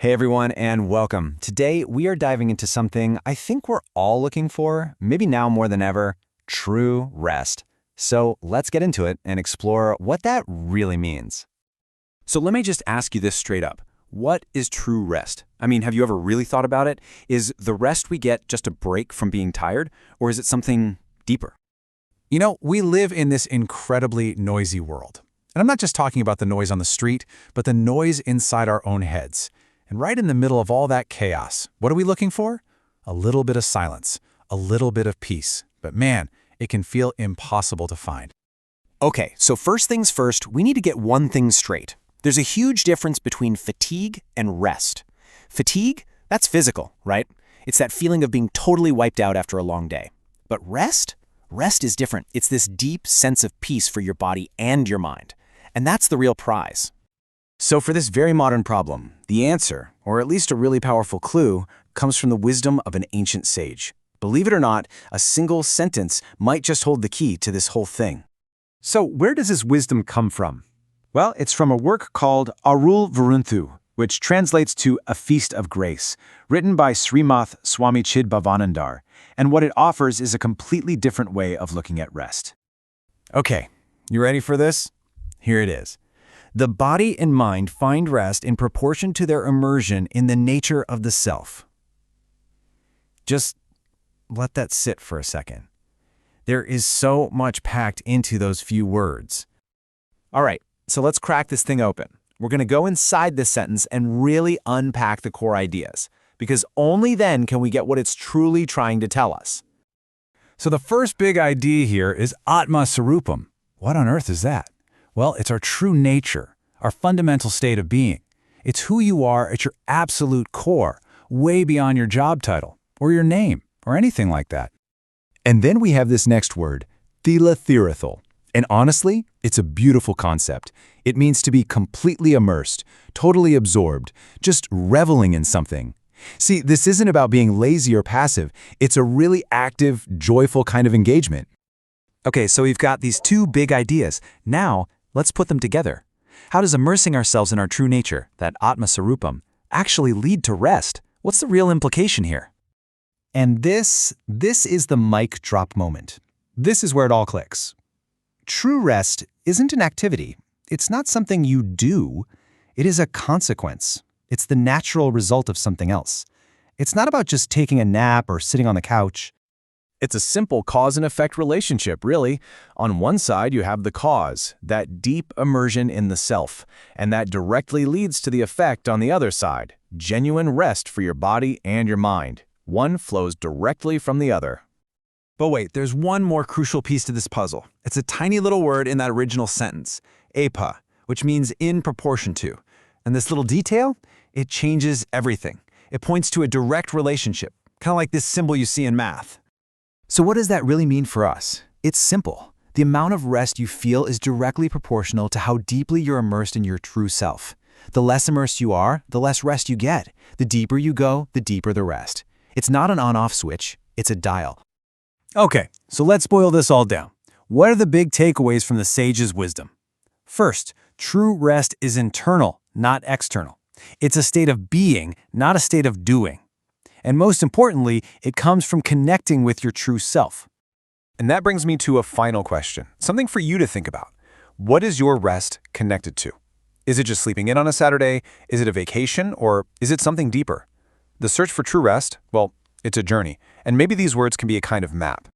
Hey everyone, and welcome. Today we are diving into something I think we're all looking for, maybe now more than ever, true rest. So let's get into it and explore what that really means. So let me just ask you this straight up. What is true rest? I mean, have you ever really thought about it? Is the rest we get just a break from being tired, or is it something deeper? We live in this incredibly noisy world. And I'm not just talking about the noise on the street, but the noise inside our own heads. And right in the middle of all that chaos, what are we looking for? A little bit of silence, a little bit of peace. But man, it can feel impossible to find. Okay, so first things first, we need to get one thing straight. There's a huge difference between fatigue and rest. Fatigue, that's physical, right? It's that feeling of being totally wiped out after a long day. But rest? Rest is different. It's this deep sense of peace for your body and your mind. And that's the real prize. So for this very modern problem, the answer, or at least a really powerful clue, comes from the wisdom of an ancient sage. Believe it or not, a single sentence might just hold the key to this whole thing. So where does this wisdom come from? Well, it's from a work called Arul Varunthu, which translates to A Feast of Grace, written by Srimath Swami Chidbhavanandar, and what it offers is a completely different way of looking at rest. Okay, you ready for this? Here it is. The body and mind find rest in proportion to their immersion in the nature of the self. Just let that sit for a second. There is so much packed into those few words. All right, so let's crack this thing open. We're going to go inside this sentence and really unpack the core ideas, because only then can we get what it's truly trying to tell us. So the first big idea here is Atma Sarupam. What on earth is that? Well, it's our true nature, our fundamental state of being. It's who you are at your absolute core, way beyond your job title, or your name, or anything like that. And then we have this next word, Thila. And honestly, it's a beautiful concept. It means to be completely immersed, totally absorbed, just reveling in something. See, this isn't about being lazy or passive. It's a really active, joyful kind of engagement. Okay, so we've got these two big ideas. Now, let's put them together. How does immersing ourselves in our true nature, that Atma Sarupam, actually lead to rest? What's the real implication here? And this is the mic drop moment. This is where it all clicks. True rest isn't an activity. It's not something you do. It is a consequence. It's the natural result of something else. It's not about just taking a nap or sitting on the couch. It's a simple cause and effect relationship, really. On one side, you have the cause, that deep immersion in the self, and that directly leads to the effect on the other side, genuine rest for your body and your mind. One flows directly from the other. But wait, there's one more crucial piece to this puzzle. It's a tiny little word in that original sentence, apa, which means in proportion to. And this little detail, it changes everything. It points to a direct relationship, kind of like this symbol you see in math. So what does that really mean for us? It's simple. The amount of rest you feel is directly proportional to how deeply you're immersed in your true self. The less immersed you are, the less rest you get. The deeper you go, the deeper the rest. It's not an on-off switch, it's a dial. Okay, so let's boil this all down. What are the big takeaways from the sage's wisdom? First, true rest is internal, not external. It's a state of being, not a state of doing. And most importantly, it comes from connecting with your true self. And that brings me to a final question, something for you to think about. What is your rest connected to? Is it just sleeping in on a Saturday? Is it a vacation? Or is it something deeper? The search for true rest, well, it's a journey, and maybe these words can be a kind of map.